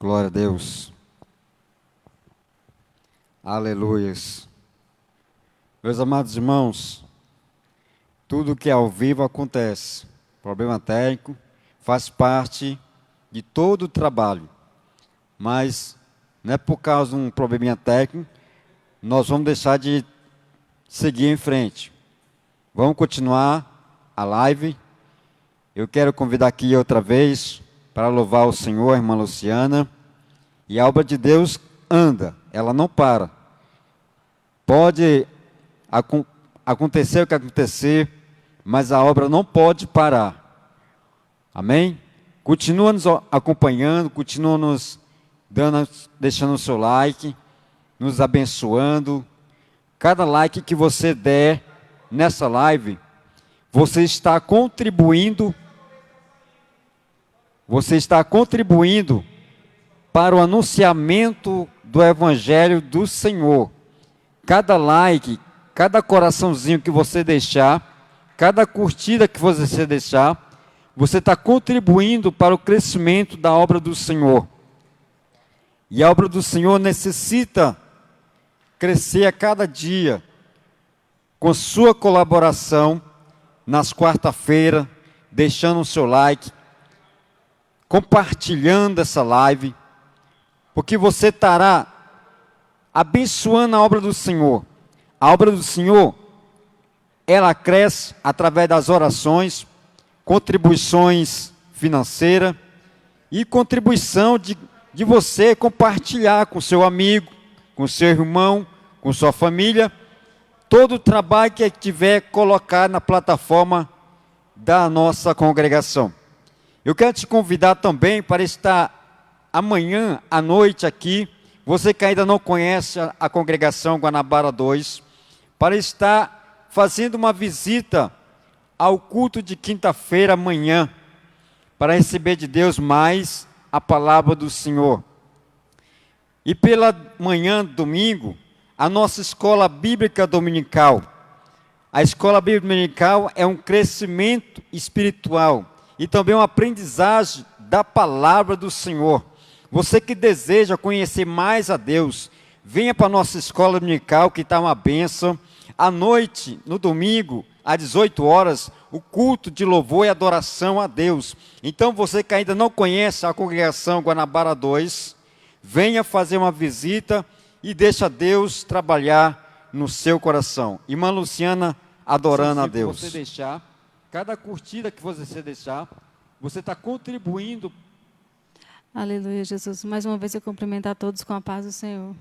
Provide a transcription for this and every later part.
Glória a Deus. Aleluias. Meus amados irmãos, tudo que é ao vivo acontece. Problema técnico faz parte de todo o trabalho. Mas não é por causa de um probleminha técnico, nós vamos deixar de seguir em frente. Vamos continuar a live. Eu quero convidar aqui outra vez para louvar o Senhor, a irmã Luciana. E a obra de Deus anda, ela não para. Pode acontecer o que acontecer, mas a obra não pode parar. Amém? Continua nos acompanhando, continua nos deixando o seu like, nos abençoando. Cada like que você der nessa live, você está contribuindo para o anunciamento do Evangelho do Senhor. Cada like, cada coraçãozinho que você deixar, cada curtida que você deixar, você está contribuindo para o crescimento da obra do Senhor. E a obra do Senhor necessita crescer a cada dia, com sua colaboração, nas quarta-feiras, deixando o seu like, compartilhando essa live, porque você estará abençoando a obra do Senhor. A obra do Senhor, ela cresce através das orações, contribuições financeiras e contribuição de você compartilhar com seu amigo, com seu irmão, com sua família, todo o trabalho que tiver colocado na plataforma da nossa congregação. Eu quero te convidar também para estar amanhã à noite aqui, você que ainda não conhece a congregação Guanabara 2, para estar fazendo uma visita ao culto de quinta-feira amanhã, para receber de Deus mais a palavra do Senhor. E pela manhã, domingo, a nossa escola bíblica dominical. A escola bíblica dominical é um crescimento espiritual e também uma aprendizagem da palavra do Senhor. Você que deseja conhecer mais a Deus, venha para a nossa escola dominical, que está uma bênção. À noite, no domingo, às 18 horas, o culto de louvor e adoração a Deus. Então, você que ainda não conhece a congregação Guanabara 2, venha fazer uma visita e deixa Deus trabalhar no seu coração. Irmã Luciana, adorando a Deus. Se você deixar, cada curtida que você deixar, você está contribuindo. Aleluia, Jesus. Mais uma vez eu cumprimento a todos com a paz do Senhor.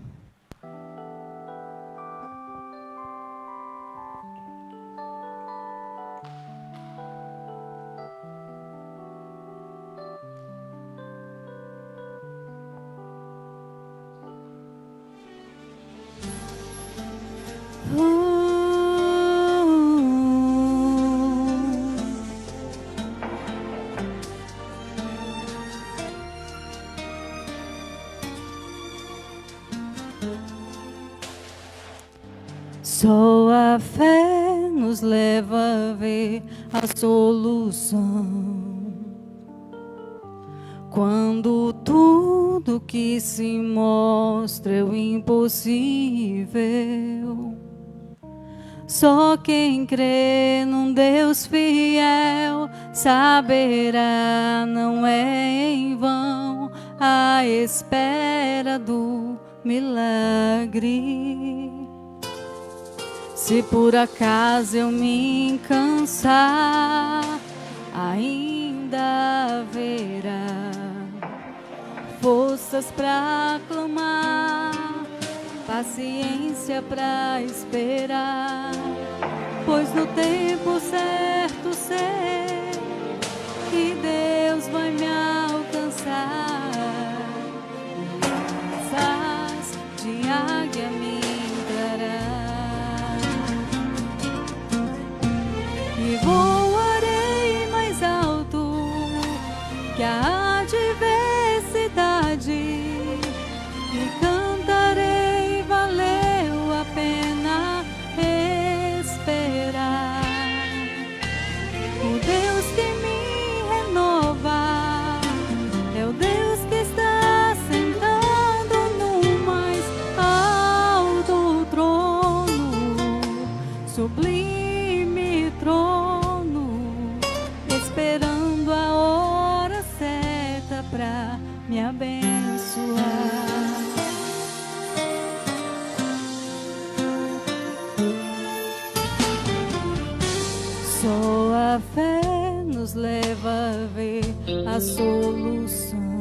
Só a fé nos leva a ver a solução. Quando tudo que se mostra é o impossível, só quem crê num Deus fiel saberá, não é em vão a espera do milagre. Se por acaso eu me cansar, ainda haverá forças para clamar, paciência para esperar, pois no tempo certo sei que Deus vai me alcançar. Asas de águia me dará. E voarei mais alto que a adversidade, e cantarei, valeu a pena esperar. O Deus nos leva a ver a solução.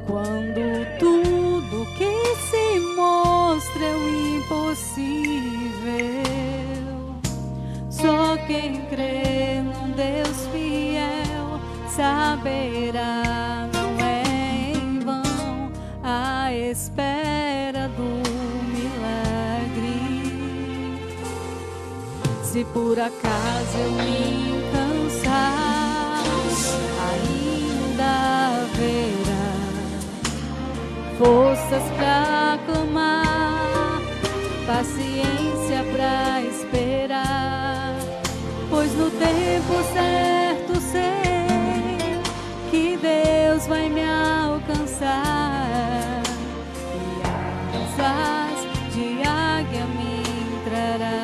Quando tudo que se mostra é o impossível, só quem crê num Deus fiel saberá, não é em vão a espera do milagre. Se por acaso eu me cansar, ainda haverá forças pra clamar, paciência pra esperar, pois no tempo certo sei que Deus vai me alcançar e asas de águia me trará.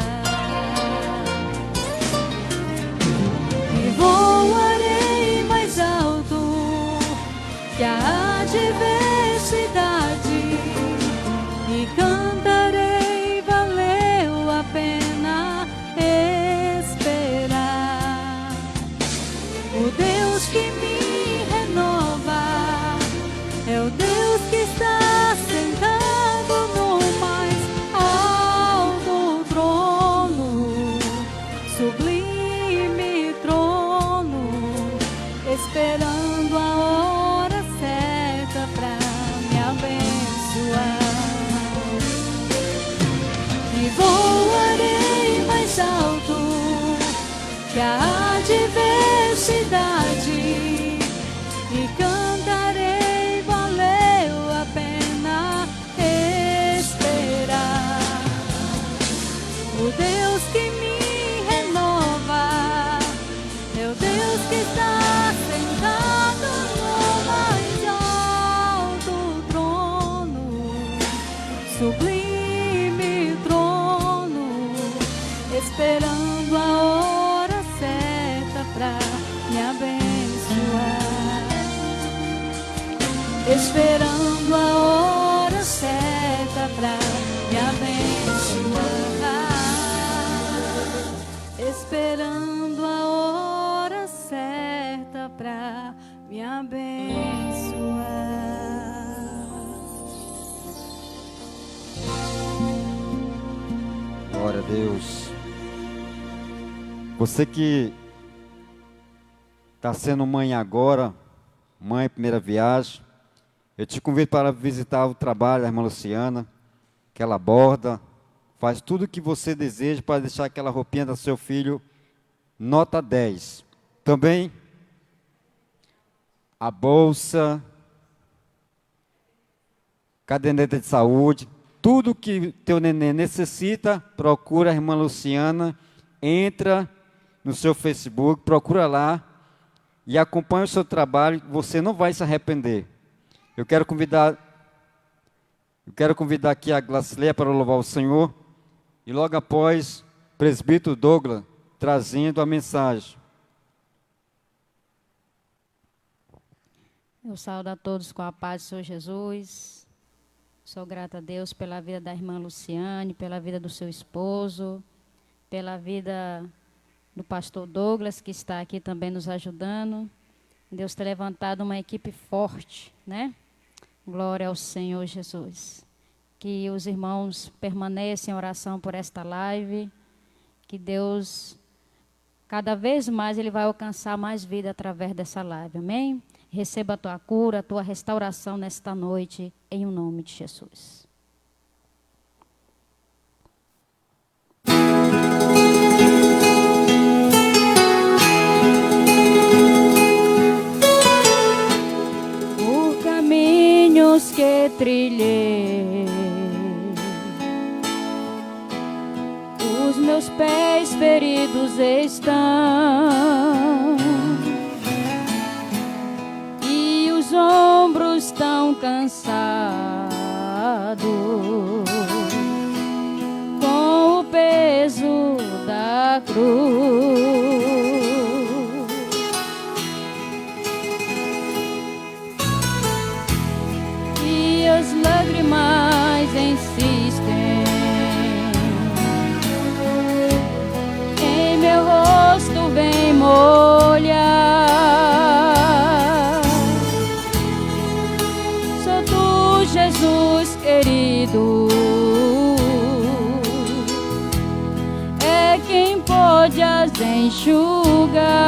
E voarei mais alto que a adversidade e cantarei, valeu a pena esperar. O Deus que me renova é o Deus que está sentado no mais alto trono, sublime trono, esperando a hora certa pra me abençoar. E voarei mais alto que a adversidade e cantarei, valeu a pena esperar. O Deus que me renova é o Deus que está sentado no mais alto trono, sublime trono, esperando a hora certa pra me abençoar, esperando a hora certa pra me abençoar, esperando a hora certa pra me abençoar. Glória a Deus. Você que está sendo mãe agora, mãe primeira viagem, eu te convido para visitar o trabalho da irmã Luciana, que ela borda, faz tudo o que você deseja para deixar aquela roupinha do seu filho nota 10. Também a bolsa, caderneta de saúde, tudo que teu neném necessita, procura a irmã Luciana, entra no seu Facebook, procura lá e acompanha o seu trabalho, você não vai se arrepender. Eu quero convidar aqui a Glacileia para louvar o Senhor e logo após, presbítero Douglas trazendo a mensagem. Eu saúdo a todos com a paz do Senhor Jesus. Sou grata a Deus pela vida da irmã Luciane, pela vida do seu esposo, pela vida do pastor Douglas, que está aqui também nos ajudando. Deus tem levantado uma equipe forte, né? Glória ao Senhor Jesus. Que os irmãos permaneçam em oração por esta live. Que Deus, cada vez mais, Ele vai alcançar mais vida através dessa live. Amém? Receba a tua cura, a tua restauração nesta noite, em o nome de Jesus. Por caminhos que trilhei, os meus pés feridos estão, e os ombros tão cansados, com o peso da cruz. E as lágrimas insistem em meu rosto enxugar.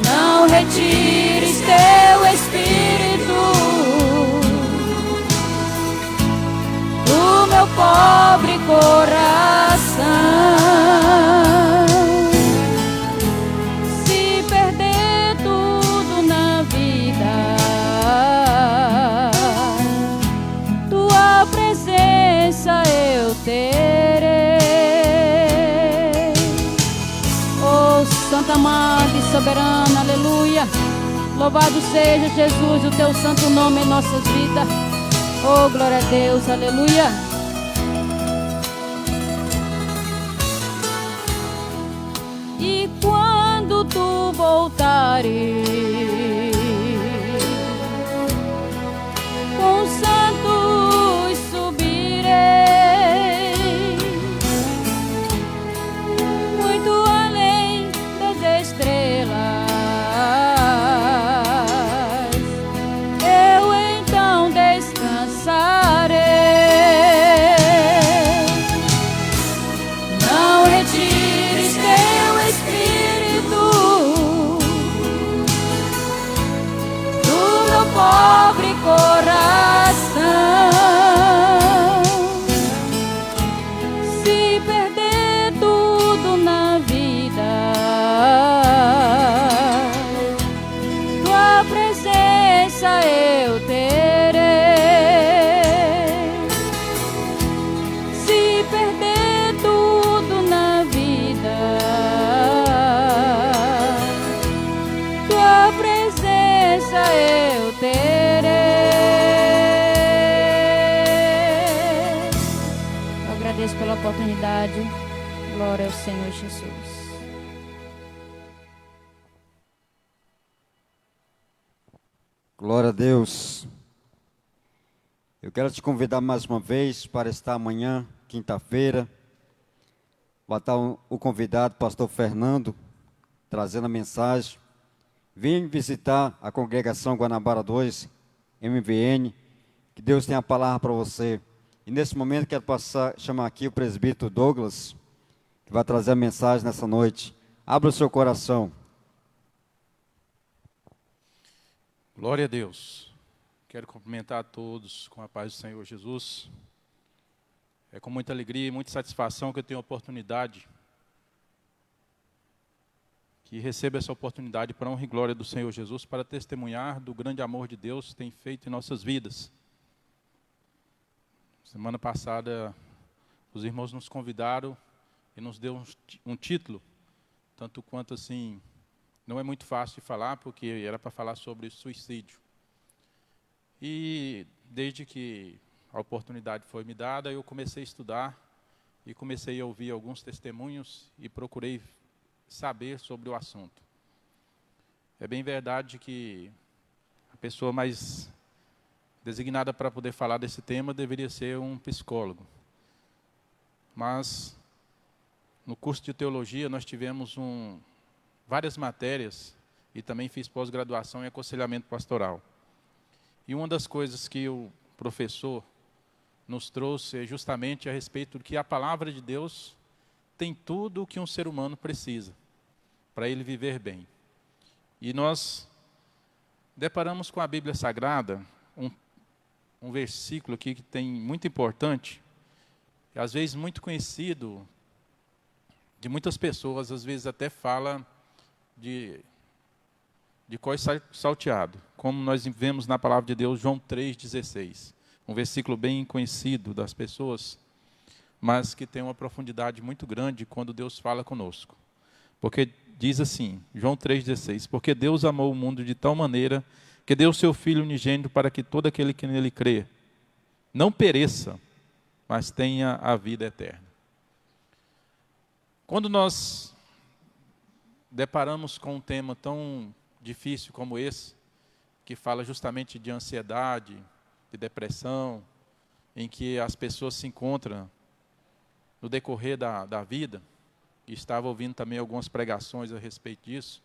Não retires teu Espírito do meu pobre coração. Se perder tudo na vida, tua presença eu terei. Oh, Santa Amada e Soberana, aleluia. Louvado seja Jesus, o teu santo nome em nossas vidas. Oh, glória a Deus, aleluia. E quando tu voltares, com os santos subirei, muito além das estrelas. Eu então descansarei. Não retires teu Espírito do meu pobre coração. Se perder tudo na vida, tua presença eu terei. Se perder tudo na vida, tua presença eu terei. Eu agradeço pela oportunidade. Glória ao Senhor Jesus. Glória a Deus. Eu quero te convidar mais uma vez para estar amanhã, quinta-feira. Vai estar o convidado, pastor Fernando, trazendo a mensagem. Vem visitar a congregação Guanabara 2, MVN, que Deus tem a palavra para você. E nesse momento quero chamar aqui o presbítero Douglas, que vai trazer a mensagem nessa noite. Abra o seu coração. Glória a Deus. Quero cumprimentar a todos com a paz do Senhor Jesus. É com muita alegria e muita satisfação que eu tenho a oportunidade, que recebo essa oportunidade para a honra e glória do Senhor Jesus, para testemunhar do grande amor de Deus que tem feito em nossas vidas. Semana passada, os irmãos nos convidaram e nos deu um título, tanto quanto assim, não é muito fácil de falar, porque era para falar sobre suicídio. E desde que a oportunidade foi me dada, eu comecei a estudar e comecei a ouvir alguns testemunhos e procurei saber sobre o assunto. É bem verdade que a pessoa mais designada para poder falar desse tema deveria ser um psicólogo. Mas no curso de teologia nós tivemos várias matérias e também fiz pós-graduação em aconselhamento pastoral. E uma das coisas que o professor nos trouxe é justamente a respeito do que a palavra de Deus tem tudo o que um ser humano precisa para ele viver bem. E nós deparamos com a Bíblia Sagrada, um versículo aqui que tem muito importante, às vezes muito conhecido de muitas pessoas, às vezes até fala de cós salteado, como nós vemos na palavra de Deus, João 3,16. Um versículo bem conhecido das pessoas, mas que tem uma profundidade muito grande quando Deus fala conosco. Porque diz assim, João 3,16, porque Deus amou o mundo de tal maneira que deu o seu Filho unigênito para que todo aquele que nele crê não pereça, mas tenha a vida eterna. Quando nós deparamos com um tema tão difícil como esse, que fala justamente de ansiedade, de depressão, em que as pessoas se encontram no decorrer da vida, e estava ouvindo também algumas pregações a respeito disso,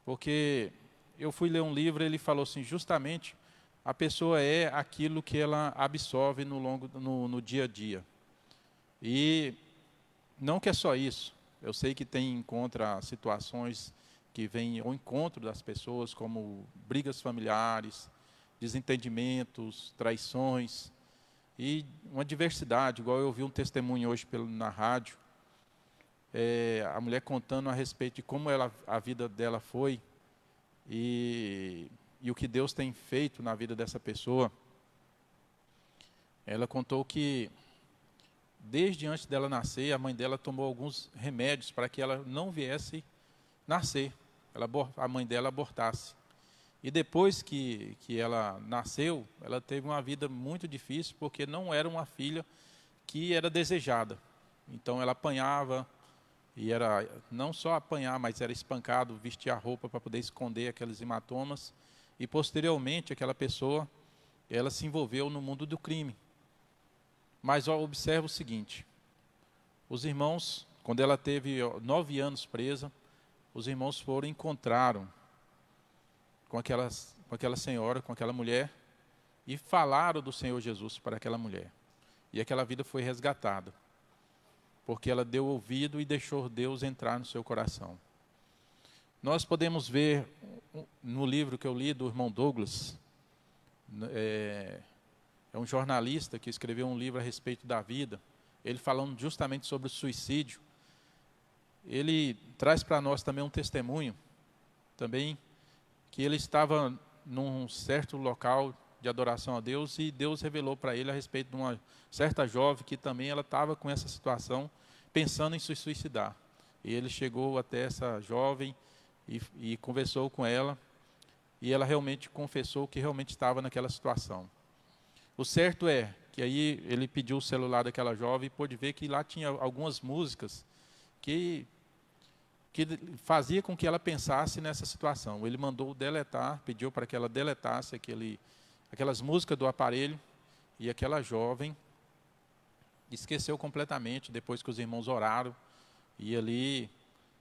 porque eu fui ler um livro e ele falou assim, justamente, a pessoa é aquilo que ela absorve no dia a dia. E não que é só isso. Eu sei que encontra situações que vêm ao encontro das pessoas, como brigas familiares, desentendimentos, traições, e uma diversidade, igual eu ouvi um testemunho hoje na rádio, a mulher contando a respeito de como a vida dela foi, e o que Deus tem feito na vida dessa pessoa. Ela contou que, desde antes dela nascer, a mãe dela tomou alguns remédios para que ela não viesse nascer, a mãe dela abortasse. E depois que ela nasceu, ela teve uma vida muito difícil, porque não era uma filha que era desejada. Então ela apanhava, e era não só apanhar, mas era espancado, vestir a roupa para poder esconder aqueles hematomas. E posteriormente aquela pessoa, ela se envolveu no mundo do crime. Mas observa o seguinte, os irmãos, quando ela teve 9 anos presa, os irmãos foram e encontraram com aquela senhora, com aquela mulher, e falaram do Senhor Jesus para aquela mulher. E aquela vida foi resgatada, porque ela deu ouvido e deixou Deus entrar no seu coração. Nós podemos ver no livro que eu li do irmão Douglas, é um jornalista que escreveu um livro a respeito da vida, ele falando justamente sobre o suicídio. Ele traz para nós também um testemunho, também, que ele estava num certo local de adoração a Deus, e Deus revelou para ele a respeito de uma certa jovem que também ela estava com essa situação, pensando em se suicidar. E ele chegou até essa jovem e conversou com ela, e ela realmente confessou que realmente estava naquela situação. O certo é que aí ele pediu o celular daquela jovem e pôde ver que lá tinha algumas músicas que fazia com que ela pensasse nessa situação. Ele mandou deletar, pediu para que ela deletasse aquelas músicas do aparelho, e aquela jovem esqueceu completamente, depois que os irmãos oraram, e ali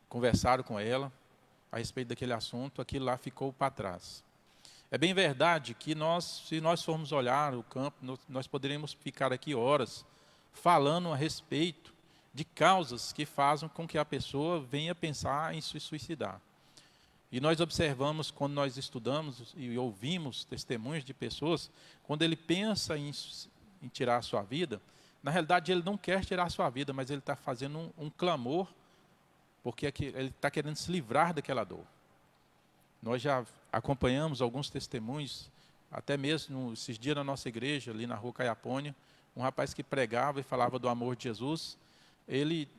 conversaram com ela a respeito daquele assunto, aquilo lá ficou para trás. É bem verdade que se nós formos olhar o campo, nós poderíamos ficar aqui horas falando a respeito de causas que fazem com que a pessoa venha pensar em se suicidar. E nós observamos, quando nós estudamos e ouvimos testemunhos de pessoas, quando ele pensa em tirar a sua vida, na realidade ele não quer tirar a sua vida, mas ele está fazendo um clamor, porque ele está querendo se livrar daquela dor. Nós já acompanhamos alguns testemunhos, até mesmo esses dias na nossa igreja, ali na rua Caiapônia, um rapaz que pregava e falava do amor de Jesus. Ele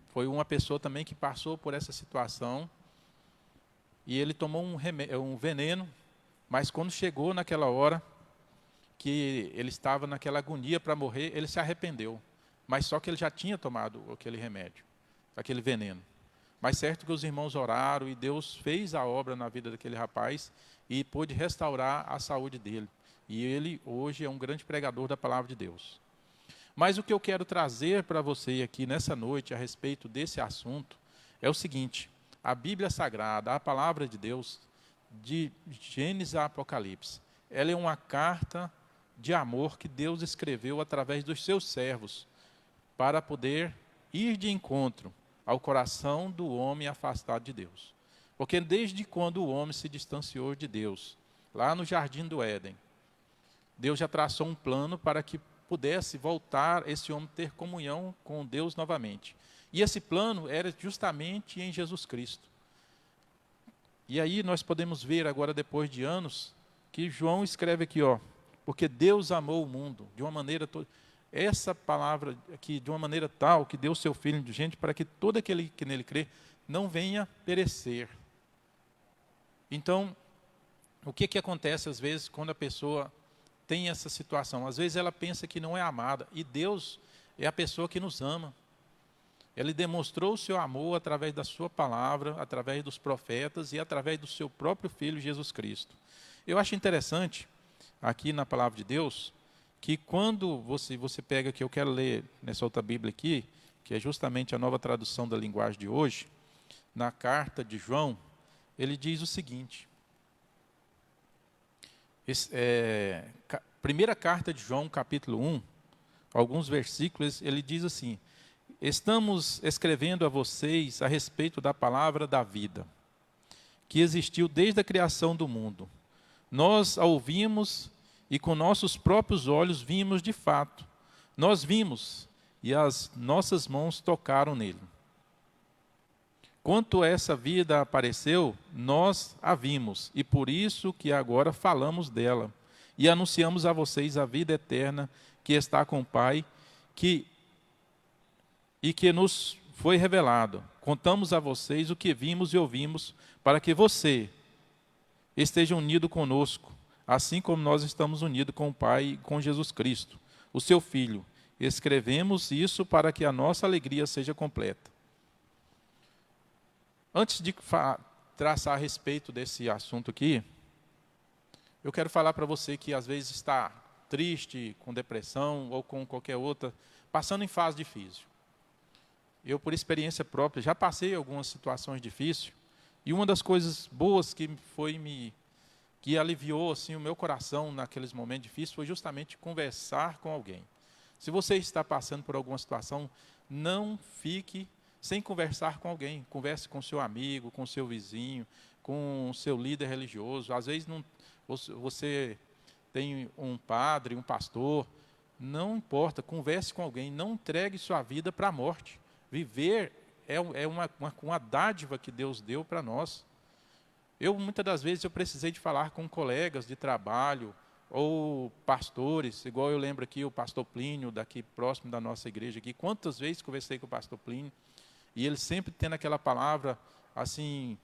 foi uma pessoa também que passou por essa situação, e ele tomou um veneno, mas quando chegou naquela hora que ele estava naquela agonia para morrer, ele se arrependeu. Mas só que ele já tinha tomado aquele remédio, aquele veneno. Mas certo que os irmãos oraram e Deus fez a obra na vida daquele rapaz e pôde restaurar a saúde dele. E ele hoje é um grande pregador da palavra de Deus. Mas o que eu quero trazer para você aqui nessa noite a respeito desse assunto é o seguinte: a Bíblia Sagrada, a palavra de Deus, de Gênesis a Apocalipse, ela é uma carta de amor que Deus escreveu através dos seus servos para poder ir de encontro ao coração do homem afastado de Deus. Porque desde quando o homem se distanciou de Deus, lá no Jardim do Éden, Deus já traçou um plano para que pudesse voltar esse homem ter comunhão com Deus novamente. E esse plano era justamente em Jesus Cristo. E aí nós podemos ver agora, depois de anos, que João escreve aqui, porque Deus amou o mundo de uma maneira essa palavra aqui, de uma maneira tal, que deu o seu Filho indulgente para que todo aquele que nele crê não venha perecer. Então, o que acontece às vezes quando a pessoa tem essa situação? Às vezes ela pensa que não é amada, e Deus é a pessoa que nos ama. Ele demonstrou o seu amor através da sua palavra, através dos profetas e através do seu próprio Filho Jesus Cristo. Eu acho interessante, aqui na palavra de Deus, que quando você pega aqui, eu quero ler nessa outra Bíblia aqui, que é justamente a nova tradução da linguagem de hoje, na carta de João, ele diz o seguinte, primeira carta de João, capítulo 1, alguns versículos, ele diz assim: Estamos escrevendo a vocês a respeito da palavra da vida, que existiu desde a criação do mundo. Nós a ouvimos e com nossos próprios olhos vimos de fato. Nós vimos e as nossas mãos tocaram nele. Quanto essa vida apareceu, nós a vimos, e por isso que agora falamos dela. E anunciamos a vocês a vida eterna que está com o Pai, e que nos foi revelado. Contamos a vocês o que vimos e ouvimos, para que você esteja unido conosco, assim como nós estamos unidos com o Pai e com Jesus Cristo, o seu Filho. Escrevemos isso para que a nossa alegria seja completa. Antes de traçar a respeito desse assunto aqui, eu quero falar para você que às vezes está triste, com depressão ou com qualquer outra, passando em fase difícil. Eu, por experiência própria, já passei algumas situações difíceis, e uma das coisas boas que aliviou assim, o meu coração naqueles momentos difíceis foi justamente conversar com alguém. Se você está passando por alguma situação, não fique sem conversar com alguém. Converse com seu amigo, com seu vizinho, com o seu líder religioso. Às vezes você tem um padre, um pastor, não importa, converse com alguém, não entregue sua vida para a morte. Viver é uma dádiva que Deus deu para nós. Muitas das vezes, eu precisei de falar com colegas de trabalho, ou pastores, igual eu lembro aqui o pastor Plínio, daqui próximo da nossa igreja aqui. Quantas vezes conversei com o pastor Plínio, e ele sempre tendo aquela palavra assim,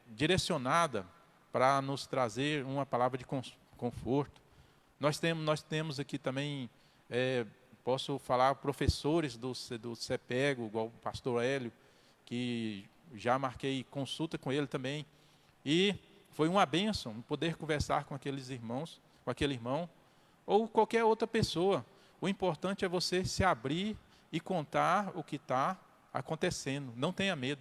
direcionada para nos trazer uma palavra de conforto. Nós temos aqui também, posso falar, professores do CEPEGO, igual o pastor Hélio, que já marquei consulta com ele também, e foi uma bênção poder conversar com aqueles irmãos, com aquele irmão, ou qualquer outra pessoa. O importante é você se abrir e contar o que está acontecendo. Não tenha medo.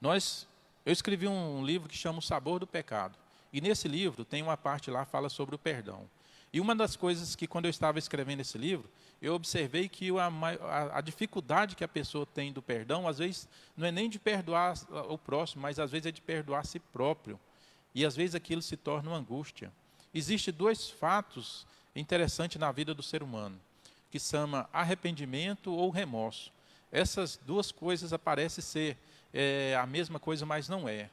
Eu escrevi um livro que chama O Sabor do Pecado. E nesse livro tem uma parte lá que fala sobre o perdão. E uma das coisas que, quando eu estava escrevendo esse livro, eu observei que a dificuldade que a pessoa tem do perdão, às vezes, não é nem de perdoar o próximo, mas às vezes é de perdoar a si próprio. E às vezes aquilo se torna uma angústia. Existem dois fatos interessantes na vida do ser humano, que chama arrependimento ou remorso. Essas duas coisas parecem ser a mesma coisa, mas não é.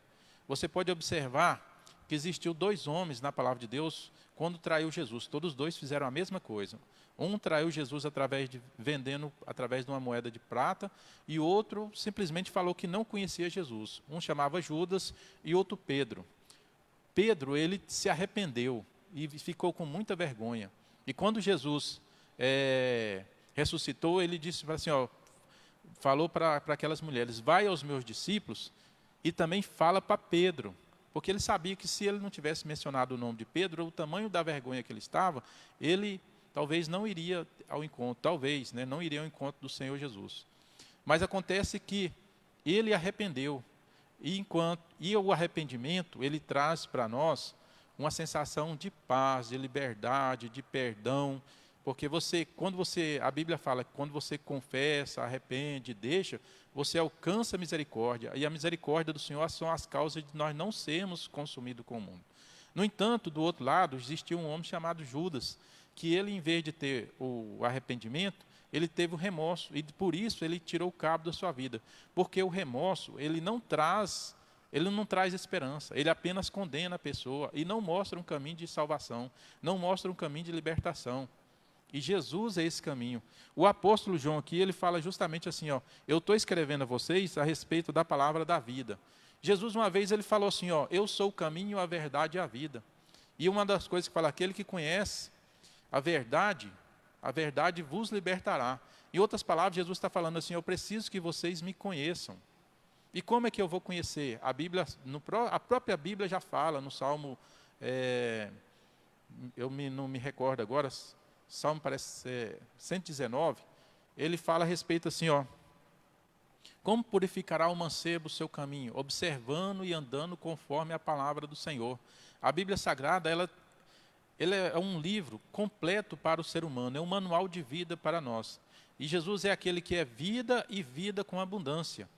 Você pode observar que existiu dois homens na palavra de Deus quando traiu Jesus. Todos dois fizeram a mesma coisa. Um traiu Jesus vendendo através de uma moeda de prata, e o outro simplesmente falou que não conhecia Jesus. Um chamava Judas e outro Pedro. Pedro, ele se arrependeu e ficou com muita vergonha. E quando Jesus ressuscitou, ele disse assim, falou para aquelas mulheres: vai aos meus discípulos e também fala para Pedro. Porque ele sabia que se ele não tivesse mencionado o nome de Pedro, o tamanho da vergonha que ele estava, ele talvez não iria ao encontro, não iria ao encontro do Senhor Jesus. Mas acontece que ele arrependeu. E o arrependimento, ele traz para nós uma sensação de paz, de liberdade, de perdão. Porque a Bíblia fala que quando você confessa, arrepende, deixa, você alcança a misericórdia. E a misericórdia do Senhor são as causas de nós não sermos consumidos com o mundo. No entanto, do outro lado, existia um homem chamado Judas, que ele, em vez de ter o arrependimento, ele teve o remorso. E por isso ele tirou o cabo da sua vida. Porque o remorso, ele não traz esperança. Ele apenas condena a pessoa e não mostra um caminho de salvação. Não mostra um caminho de libertação. E Jesus é esse caminho. O apóstolo João aqui, ele fala justamente assim, eu estou escrevendo a vocês a respeito da palavra da vida. Jesus, uma vez, ele falou assim, eu sou o caminho, a verdade e a vida. E uma das coisas que fala, aquele que conhece a verdade vos libertará. Em outras palavras, Jesus está falando assim, eu preciso que vocês me conheçam. E como é que eu vou conhecer? A própria Bíblia já fala, no Salmo, não me recordo agora, Salmo parece ser 119, ele fala a respeito assim, como purificará o mancebo o seu caminho? Observando e andando conforme a palavra do Senhor. A Bíblia Sagrada, ela é um livro completo para o ser humano, é um manual de vida para nós. E Jesus é aquele que é vida e vida com abundância.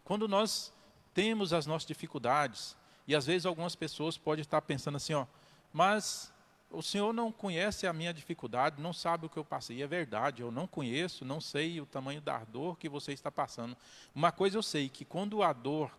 Quando nós temos as nossas dificuldades, e às vezes algumas pessoas podem estar pensando assim, ó, mas o Senhor não conhece a minha dificuldade, não sabe o que eu passei. E é verdade, eu não conheço, não sei o tamanho da dor que você está passando. Uma coisa eu sei, que quando a dor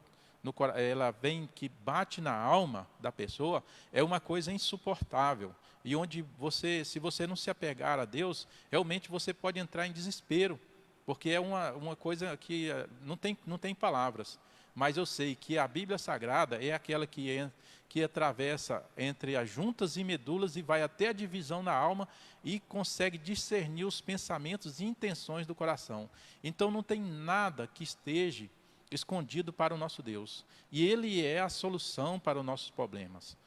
ela vem, que bate na alma da pessoa, é uma coisa insuportável. E onde você, se você não se apegar a Deus, realmente você pode entrar em desespero, porque é uma coisa que não tem palavras. Mas eu sei que a Bíblia Sagrada é aquela que atravessa entre as juntas e medulas e vai até a divisão na alma e consegue discernir os pensamentos e intenções do coração. Então não tem nada que esteja escondido para o nosso Deus. E Ele é a solução para os nossos problemas.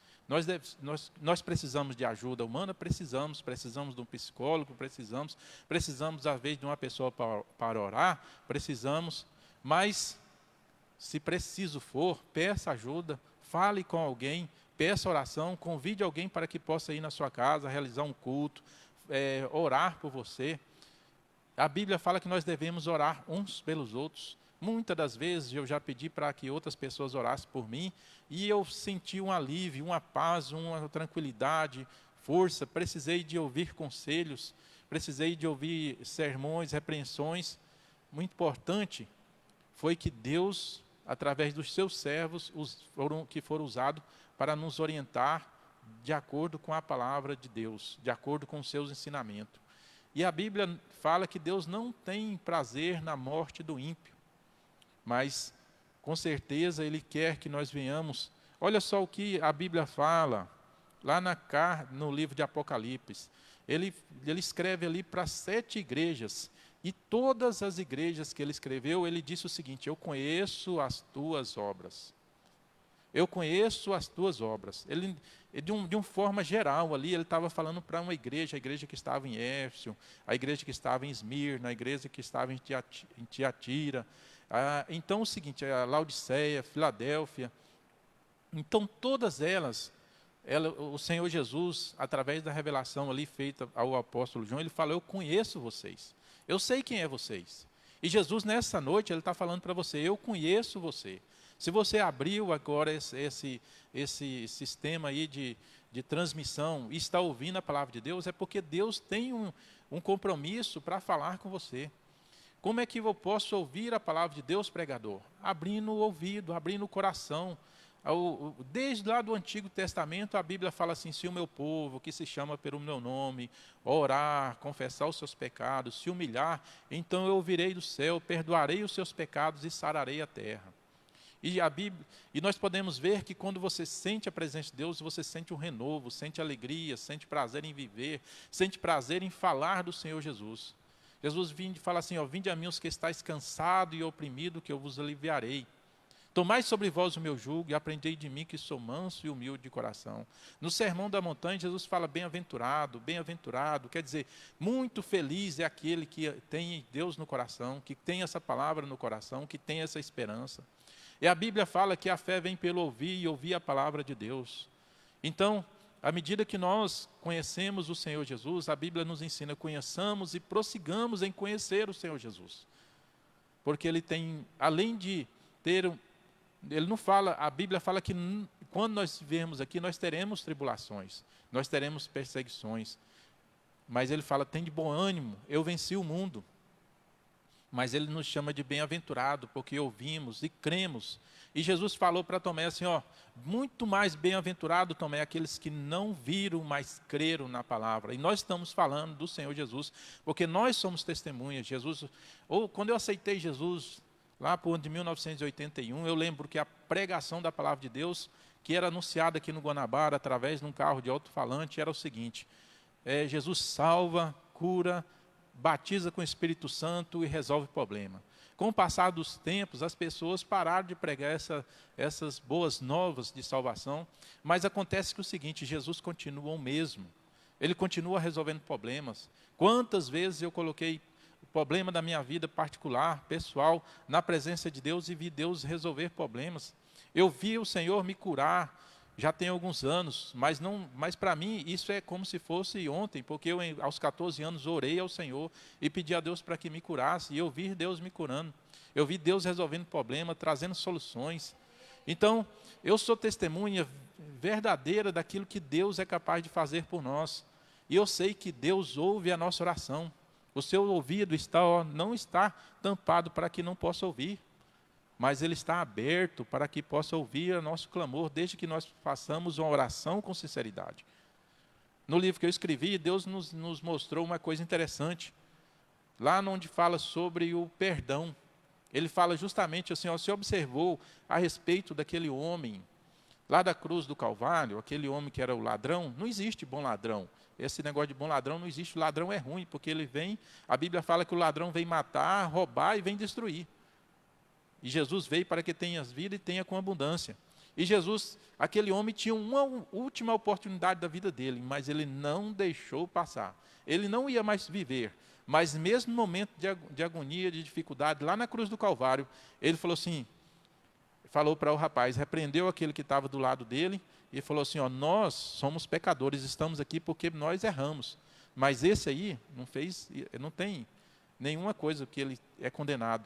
Nós precisamos de ajuda humana, precisamos de um psicólogo, precisamos às vezes de uma pessoa para orar, precisamos, mas se preciso for, peça ajuda, fale com alguém, peça oração, convide alguém para que possa ir na sua casa, realizar um culto, orar por você. A Bíblia fala que nós devemos orar uns pelos outros. Muitas das vezes eu já pedi para que outras pessoas orassem por mim e eu senti um alívio, uma paz, uma tranquilidade, força. Precisei de ouvir conselhos, precisei de ouvir sermões, repreensões. Muito importante foi que Deus, através dos seus servos, que foram usados para nos orientar de acordo com a palavra de Deus, de acordo com os seus ensinamentos. E a Bíblia fala que Deus não tem prazer na morte do ímpio, mas com certeza Ele quer que nós venhamos. Olha só o que a Bíblia fala, lá no livro de Apocalipse. Ele escreve ali para 7 igrejas, e todas as igrejas que ele escreveu, ele disse o seguinte: eu conheço as tuas obras. Eu conheço as tuas obras. Ele, de uma forma geral ali, ele estava falando para uma igreja, a igreja que estava em Éfeso, a igreja que estava em Esmirna, a igreja que estava em Tiatira. Então, o seguinte, a Laodiceia, Filadélfia. Então, todas elas, o Senhor Jesus, através da revelação ali feita ao apóstolo João, ele falou: eu conheço vocês. Eu sei quem é vocês. E Jesus, nessa noite, ele está falando para você: eu conheço você. Se você abriu agora esse sistema aí de transmissão e está ouvindo a palavra de Deus, é porque Deus tem um compromisso para falar com você. Como é que eu posso ouvir a palavra de Deus, pregador? Abrindo o ouvido, abrindo o coração. Desde lá do Antigo Testamento, a Bíblia fala assim: se o meu povo, que se chama pelo meu nome, orar, confessar os seus pecados, se humilhar, então eu ouvirei do céu, perdoarei os seus pecados e sararei a terra. E nós podemos ver que quando você sente a presença de Deus, você sente um renovo, sente alegria, sente prazer em viver, sente prazer em falar do Senhor Jesus. Jesus fala assim: vinde a mim os que estáis cansados e oprimidos, que eu vos aliviarei. Tomai sobre vós o meu jugo e aprendei de mim, que sou manso e humilde de coração. No Sermão da Montanha, Jesus fala bem-aventurado, bem-aventurado. Quer dizer, muito feliz é aquele que tem Deus no coração, que tem essa palavra no coração, que tem essa esperança. E a Bíblia fala que a fé vem pelo ouvir e ouvir a palavra de Deus. Então, à medida que nós conhecemos o Senhor Jesus, a Bíblia nos ensina: conheçamos e prossigamos em conhecer o Senhor Jesus. Porque Ele tem, além de ter... Ele não fala, a Bíblia fala que quando nós vivermos aqui, nós teremos tribulações, nós teremos perseguições. Mas Ele fala: tem de bom ânimo, eu venci o mundo. Mas Ele nos chama de bem-aventurado, porque ouvimos e cremos. E Jesus falou para Tomé assim: muito mais bem-aventurado, Tomé, aqueles que não viram, mas creram na palavra. E nós estamos falando do Senhor Jesus, porque nós somos testemunhas. Quando eu aceitei Jesus, lá por ano de 1981, eu lembro que a pregação da palavra de Deus, que era anunciada aqui no Guanabara, através de um carro de alto-falante, era o seguinte: Jesus salva, cura, batiza com o Espírito Santo e resolve o problema. Com o passar dos tempos, as pessoas pararam de pregar essas boas novas de salvação, mas acontece que o seguinte: Jesus continua o mesmo. Ele continua resolvendo problemas. Quantas vezes eu coloquei o problema da minha vida particular, pessoal, na presença de Deus e vi Deus resolver problemas. Eu vi o Senhor me curar. já tem alguns anos, mas para mim isso é como se fosse ontem, porque eu aos 14 anos orei ao Senhor e pedi a Deus para que me curasse, e eu vi Deus me curando, eu vi Deus resolvendo problemas, trazendo soluções. Então, eu sou testemunha verdadeira daquilo que Deus é capaz de fazer por nós, e eu sei que Deus ouve a nossa oração. O seu ouvido não está tampado para que não possa ouvir, mas ele está aberto para que possa ouvir o nosso clamor, desde que nós façamos uma oração com sinceridade. No livro que eu escrevi, Deus nos mostrou uma coisa interessante. Lá onde fala sobre o perdão, ele fala justamente assim, você observou a respeito daquele homem, lá da cruz do Calvário, aquele homem que era o ladrão. Não existe bom ladrão. Esse negócio de bom ladrão não existe. O ladrão é ruim, porque ele vem, a Bíblia fala que o ladrão vem matar, roubar e vem destruir. E Jesus veio para que tenhas vida e tenha com abundância. E Jesus, aquele homem tinha uma última oportunidade da vida dele, mas ele não deixou passar. Ele não ia mais viver. Mas mesmo no momento de agonia, de dificuldade, lá na cruz do Calvário, ele falou assim, falou para o rapaz, repreendeu aquele que estava do lado dele, e falou assim, nós somos pecadores, estamos aqui porque nós erramos. Mas esse aí não tem nenhuma coisa que ele é condenado.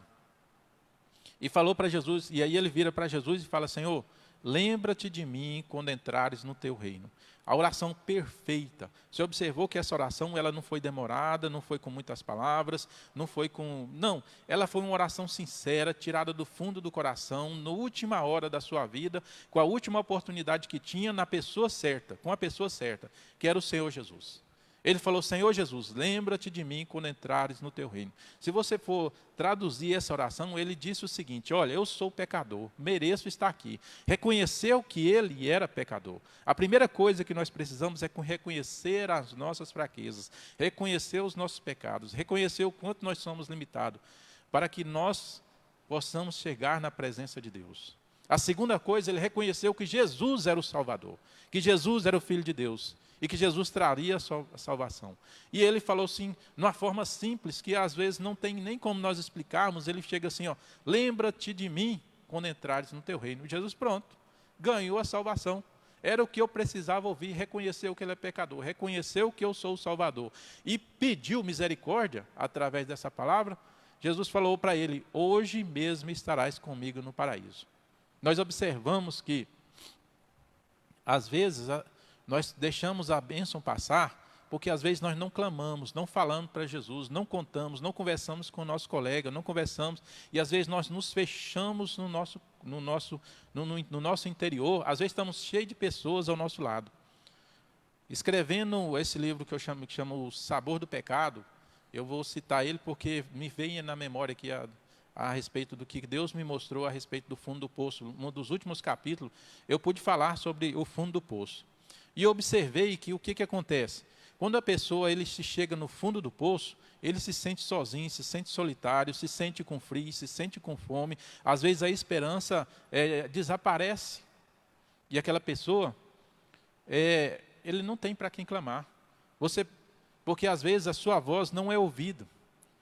E falou para Jesus, e aí ele vira para Jesus e fala, Senhor, lembra-te de mim quando entrares no teu reino. A oração perfeita. Você observou que essa oração ela não foi demorada, não foi com muitas palavras, não, ela foi uma oração sincera, tirada do fundo do coração, na última hora da sua vida, com a última oportunidade que tinha na pessoa certa, com a pessoa certa, que era o Senhor Jesus. Ele falou, Senhor Jesus, lembra-te de mim quando entrares no teu reino. Se você for traduzir essa oração, ele disse o seguinte, olha, eu sou pecador, mereço estar aqui. Reconheceu que ele era pecador. A primeira coisa que nós precisamos é reconhecer as nossas fraquezas, reconhecer os nossos pecados, reconhecer o quanto nós somos limitados, para que nós possamos chegar na presença de Deus. A segunda coisa, ele reconheceu que Jesus era o Salvador, que Jesus era o Filho de Deus, e que Jesus traria a salvação. E ele falou assim, de uma forma simples, que às vezes não tem nem como nós explicarmos, ele chega assim, lembra-te de mim quando entrares no teu reino. Jesus, pronto, ganhou a salvação. Era o que eu precisava ouvir, reconheceu que ele é pecador, reconheceu que eu sou o Salvador, e pediu misericórdia através dessa palavra. Jesus falou para ele, hoje mesmo estarás comigo no paraíso. Nós observamos que, às vezes, nós deixamos a bênção passar, porque às vezes nós não clamamos, não falamos para Jesus, não contamos, não conversamos com o nosso colega, não conversamos, e às vezes nós nos fechamos no nosso interior, às vezes estamos cheios de pessoas ao nosso lado. Escrevendo esse livro que chama O Sabor do Pecado, eu vou citar ele porque me veio na memória aqui a respeito do que Deus me mostrou a respeito do fundo do poço. Um dos últimos capítulos, eu pude falar sobre o fundo do poço. E eu observei que o que acontece? Quando a pessoa se chega no fundo do poço, ele se sente sozinho, se sente solitário, se sente com frio, se sente com fome. Às vezes a esperança desaparece. E aquela pessoa, ele não tem para quem clamar. Porque às vezes a sua voz não é ouvida.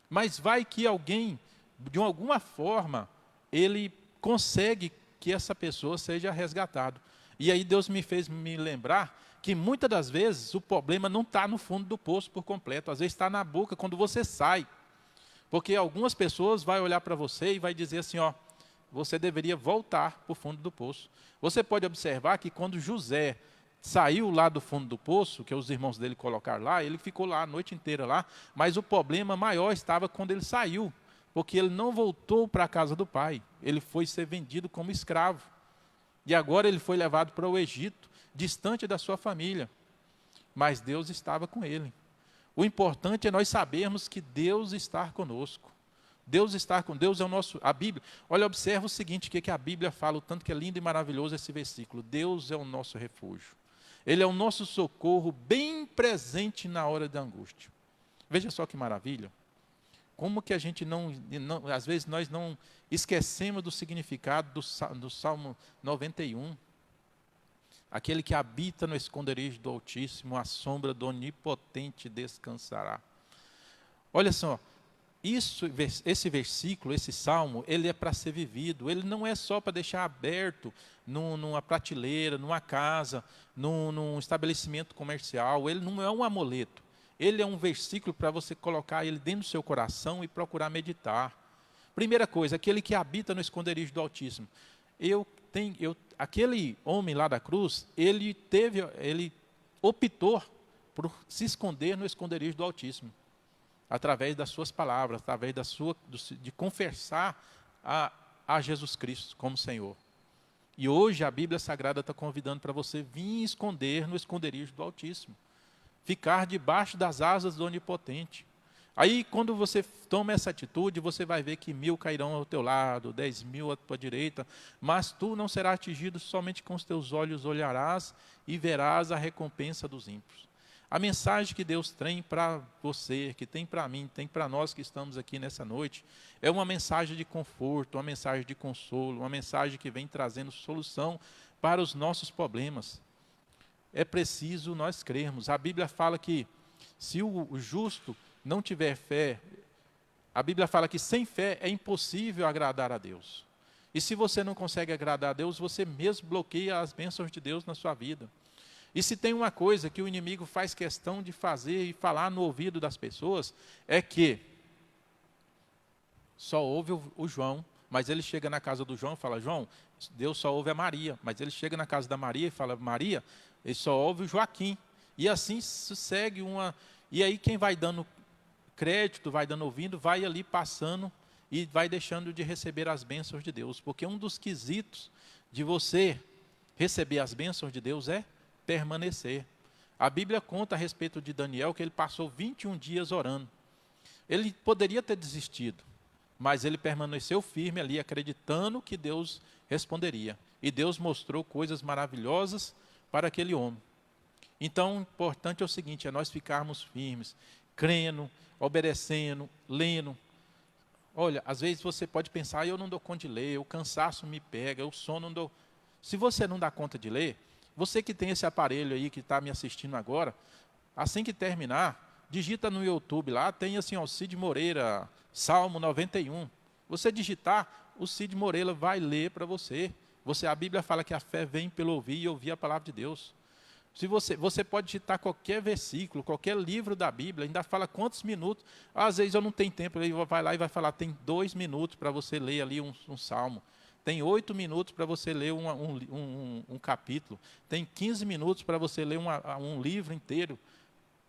Mas vai que alguém, de alguma forma, ele consegue que essa pessoa seja resgatada. E aí Deus me fez me lembrar que muitas das vezes o problema não está no fundo do poço por completo, às vezes está na boca quando você sai. Porque algumas pessoas vão olhar para você e vai dizer assim, você deveria voltar para o fundo do poço. Você pode observar que quando José saiu lá do fundo do poço, que os irmãos dele colocaram lá, ele ficou lá a noite inteira lá, mas o problema maior estava quando ele saiu, porque ele não voltou para a casa do pai, ele foi ser vendido como escravo. E agora ele foi levado para o Egito, distante da sua família. Mas Deus estava com ele. O importante é nós sabermos que Deus está conosco. Deus está com Deus é o nosso. A Bíblia. Olha, observa o seguinte, o que a Bíblia fala, o tanto que é lindo e maravilhoso esse versículo. Deus é o nosso refúgio. Ele é o nosso socorro bem presente na hora da angústia. Veja só que maravilha. Como que a gente às vezes nós não esquecemos do significado do Salmo 91. Aquele que habita no esconderijo do Altíssimo, à sombra do Onipotente descansará. Olha só, esse versículo, esse salmo, ele é para ser vivido. Ele não é só para deixar aberto numa prateleira, numa casa, num estabelecimento comercial. Ele não é um amuleto. Ele é um versículo para você colocar ele dentro do seu coração e procurar meditar. Primeira coisa, aquele que habita no esconderijo do Altíssimo. Aquele homem lá da cruz, ele optou por se esconder no esconderijo do Altíssimo, através das suas palavras, através de confessar a Jesus Cristo como Senhor. E hoje a Bíblia Sagrada está convidando para você vir esconder no esconderijo do Altíssimo, ficar debaixo das asas do Onipotente. Aí, quando você toma essa atitude, você vai ver que 1000 cairão ao teu lado, 10.000 à tua direita, mas tu não serás atingido, somente com os teus olhos olharás e verás a recompensa dos ímpios. A mensagem que Deus tem para você, que tem para mim, tem para nós que estamos aqui nessa noite, é uma mensagem de conforto, uma mensagem de consolo, uma mensagem que vem trazendo solução para os nossos problemas. É preciso nós crermos. A Bíblia fala que se o justo não tiver fé, a Bíblia fala que sem fé é impossível agradar a Deus. E se você não consegue agradar a Deus, você mesmo bloqueia as bênçãos de Deus na sua vida. E se tem uma coisa que o inimigo faz questão de fazer e falar no ouvido das pessoas, é que só ouve o João, mas ele chega na casa do João e fala, João, Deus só ouve a Maria. Mas ele chega na casa da Maria e fala, Maria, ele só ouve o Joaquim. E assim segue uma... E aí quem vai dando crédito, vai dando ouvindo, vai ali passando e vai deixando de receber as bênçãos de Deus. Porque um dos quesitos de você receber as bênçãos de Deus é permanecer. A Bíblia conta a respeito de Daniel que ele passou 21 dias orando. Ele poderia ter desistido, mas ele permaneceu firme ali, acreditando que Deus responderia. E Deus mostrou coisas maravilhosas para aquele homem. Então, o importante é o seguinte, é nós ficarmos firmes, crendo, obedecendo, lendo. Olha, às vezes você pode pensar, eu não dou conta de ler, o cansaço me pega, o sono não dou. Se você não dá conta de ler, você que tem esse aparelho aí, que está me assistindo agora, assim que terminar, digita no YouTube lá, tem assim, ó, Cid Moreira, Salmo 91. Você digitar, o Cid Moreira vai ler para você. A Bíblia fala que a fé vem pelo ouvir e ouvir a palavra de Deus. Se você pode digitar qualquer versículo, qualquer livro da Bíblia, ainda fala quantos minutos. Às vezes eu não tenho tempo, ele vai lá e vai falar, tem 2 minutos para você ler ali um salmo. Tem 8 minutos para você ler um capítulo. Tem 15 minutos para você ler um livro inteiro.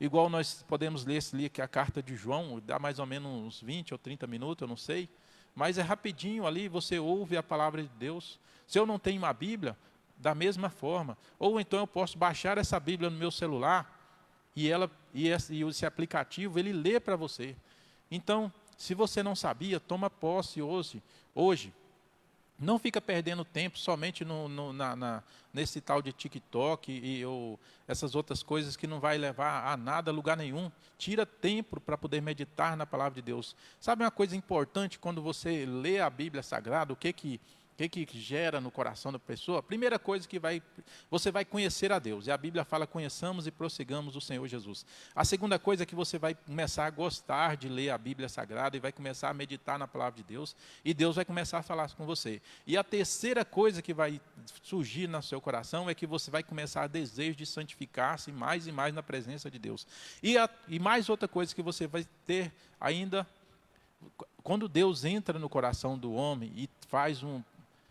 Igual nós podemos ler esse livro, que é a carta de João, dá mais ou menos uns 20 ou 30 minutos, eu não sei. Mas é rapidinho ali, você ouve a palavra de Deus. Se eu não tenho uma Bíblia, da mesma forma. Ou então eu posso baixar essa Bíblia no meu celular e esse aplicativo, ele lê para você. Então, se você não sabia, toma posse hoje. Não fica perdendo tempo somente nesse tal de TikTok ou essas outras coisas que não vai levar a nada, a lugar nenhum. Tira tempo para poder meditar na palavra de Deus. Sabe uma coisa importante quando você lê a Bíblia Sagrada, o que gera no coração da pessoa? A primeira coisa que você vai conhecer a Deus. E a Bíblia fala, conheçamos e prossigamos o Senhor Jesus. A segunda coisa é que você vai começar a gostar de ler a Bíblia Sagrada e vai começar a meditar na palavra de Deus. E Deus vai começar a falar com você. E a terceira coisa que vai surgir no seu coração é que você vai começar a desejo de santificar-se mais e mais na presença de Deus. E mais outra coisa que você vai ter ainda, quando Deus entra no coração do homem e faz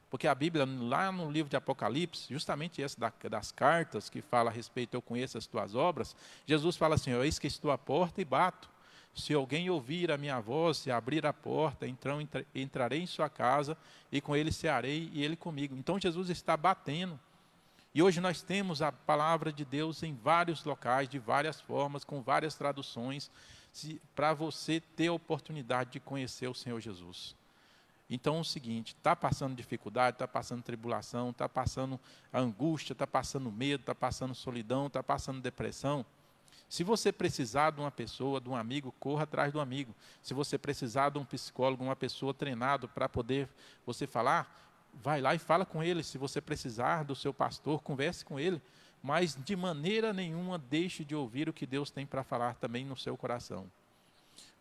porque a Bíblia, lá no livro de Apocalipse, justamente essa das cartas, que fala a respeito, eu conheço as tuas obras, Jesus fala assim, eis que estou à porta e bato. Se alguém ouvir a minha voz e abrir a porta, então entrarei em sua casa e com ele cearei e ele comigo. Então Jesus está batendo. E hoje nós temos a palavra de Deus em vários locais, de várias formas, com várias traduções, para você ter a oportunidade de conhecer o Senhor Jesus. Então, é o seguinte, está passando dificuldade, está passando tribulação, está passando angústia, está passando medo, está passando solidão, está passando depressão. Se você precisar de uma pessoa, de um amigo, corra atrás do amigo. Se você precisar de um psicólogo, uma pessoa treinada para poder você falar, vai lá e fala com ele. Se você precisar do seu pastor, converse com ele. Mas, de maneira nenhuma, deixe de ouvir o que Deus tem para falar também no seu coração.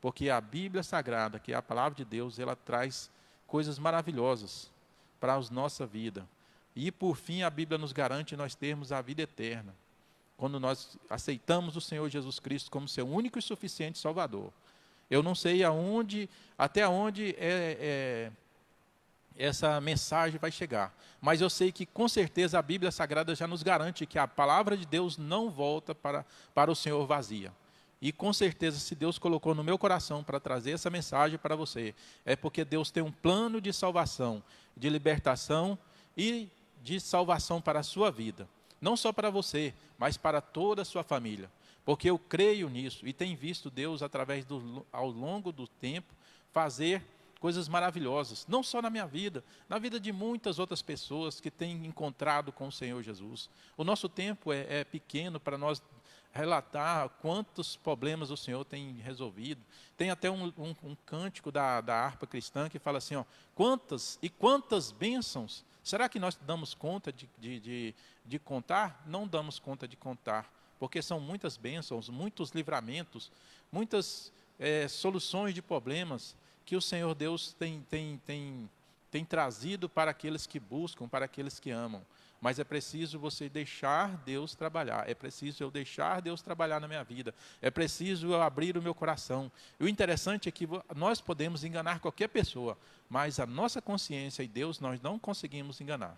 porque a Bíblia Sagrada, que é a palavra de Deus, ela traz coisas maravilhosas para a nossa vida. E, por fim, a Bíblia nos garante nós termos a vida eterna, quando nós aceitamos o Senhor Jesus Cristo como seu único e suficiente Salvador. Eu não sei até onde essa mensagem vai chegar, mas eu sei que, com certeza, a Bíblia Sagrada já nos garante que a palavra de Deus não volta para o Senhor vazia. E, com certeza, se Deus colocou no meu coração para trazer essa mensagem para você, é porque Deus tem um plano de salvação, de libertação e de salvação para a sua vida. Não só para você, mas para toda a sua família. Porque eu creio nisso e tenho visto Deus, ao longo do tempo, fazer coisas maravilhosas. Não só na minha vida, na vida de muitas outras pessoas que têm encontrado com o Senhor Jesus. O nosso tempo é pequeno para nós relatar quantos problemas o Senhor tem resolvido. Tem até um cântico da harpa cristã que fala assim, quantas bênçãos. Será que nós damos conta de contar? Não damos conta de contar, porque são muitas bênçãos, muitos livramentos, muitas soluções de problemas que o Senhor Deus tem trazido para aqueles que buscam, para aqueles que amam. Mas é preciso você deixar Deus trabalhar, é preciso eu deixar Deus trabalhar na minha vida, é preciso eu abrir o meu coração. E o interessante é que nós podemos enganar qualquer pessoa, mas a nossa consciência e Deus nós não conseguimos enganar.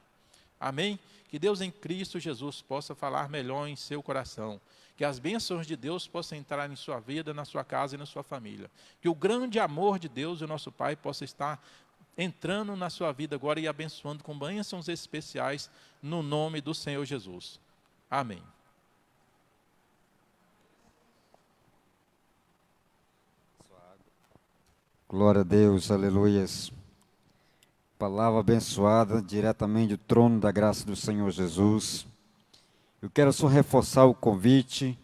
Amém? Que Deus em Cristo Jesus possa falar melhor em seu coração, que as bênçãos de Deus possam entrar em sua vida, na sua casa e na sua família. Que o grande amor de Deus, o nosso Pai, possa estar entrando na sua vida agora e abençoando com bênçãos especiais no nome do Senhor Jesus. Amém. Glória a Deus, aleluias. Palavra abençoada diretamente do trono da graça do Senhor Jesus. Eu quero só reforçar o convite.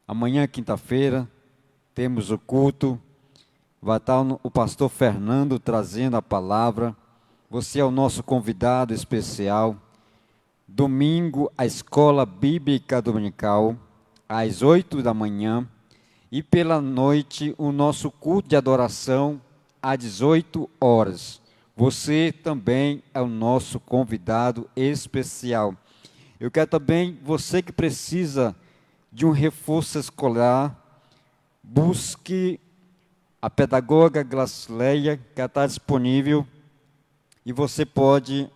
Amanhã, quinta-feira, temos o culto. Vai estar o pastor Fernando trazendo a palavra. Você é o nosso convidado especial. Domingo, a escola bíblica dominical, às 8 da manhã. E pela noite, o nosso culto de adoração, às 18 horas. Você também é o nosso convidado especial. Eu quero também, você que precisa de um reforço escolar, busque a pedagoga Glacileia, que está disponível, e você pode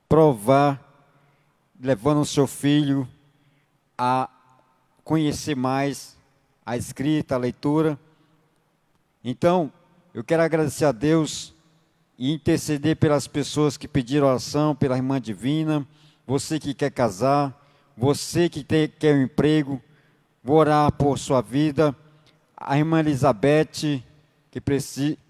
provar, levando o seu filho a conhecer mais a escrita, a leitura. Então, eu quero agradecer a Deus e interceder pelas pessoas que pediram oração, pela irmã Divina, você que quer casar, você que quer um emprego, vou orar por sua vida. A irmã Elizabeth, que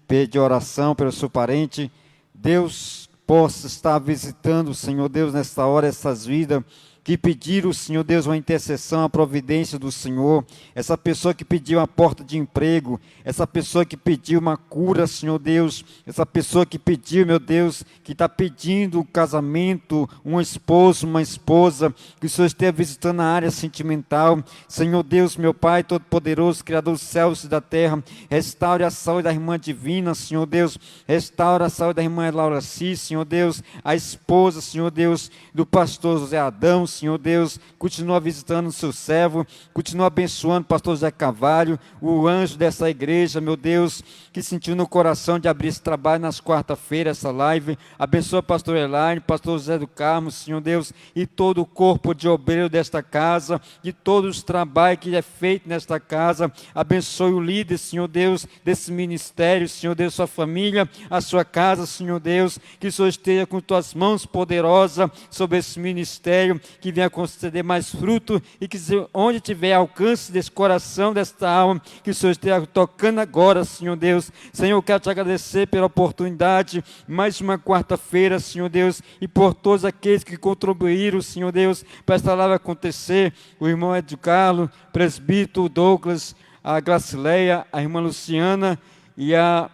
pede oração pelo seu parente, Deus possa estar visitando, Senhor Deus, nesta hora, essas vidas que pediram, Senhor Deus, uma intercessão, a providência do Senhor, essa pessoa que pediu uma porta de emprego, essa pessoa que pediu uma cura, Senhor Deus, essa pessoa que pediu, meu Deus, que está pedindo um casamento, um esposo, uma esposa, que o Senhor esteja visitando a área sentimental. Senhor Deus, meu Pai Todo-Poderoso, Criador dos céus e da terra, restaure a saúde da irmã Divina, Senhor Deus, restaure a saúde da irmã Laura Cis, Senhor Deus, a esposa, Senhor Deus, do pastor José Adão, Senhor Deus, continua visitando o seu servo, continua abençoando o pastor José Carvalho, o anjo dessa igreja, meu Deus, que sentiu no coração de abrir esse trabalho nas quarta-feiras, essa live. Abençoa o pastor Elaine, pastor José do Carmo, Senhor Deus, e todo o corpo de obreiro desta casa, de todos os trabalhos que é feito nesta casa. Abençoe o líder, Senhor Deus, desse ministério, Senhor Deus, sua família, a sua casa, Senhor Deus, que o Senhor esteja com tuas mãos poderosas sobre esse ministério, que venha conceder mais fruto e que onde tiver alcance desse coração, desta alma, que o Senhor esteja tocando agora, Senhor Deus. Senhor, eu quero te agradecer pela oportunidade, mais uma quarta-feira, Senhor Deus, e por todos aqueles que contribuíram, Senhor Deus, para esta live acontecer. O irmão Edson Carlos, presbítero Douglas, a Glacileia, a irmã Luciana e a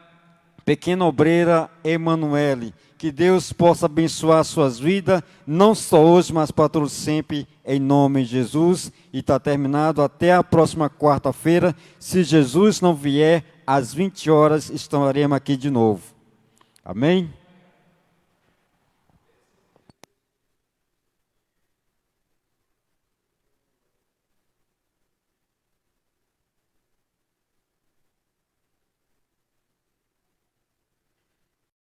Pequena Obreira Emanuele. Que Deus possa abençoar suas vidas, não só hoje, mas para todos sempre, em nome de Jesus. E está terminado. Até a próxima quarta-feira. Se Jesus não vier, às 20 horas, estaremos aqui de novo. Amém?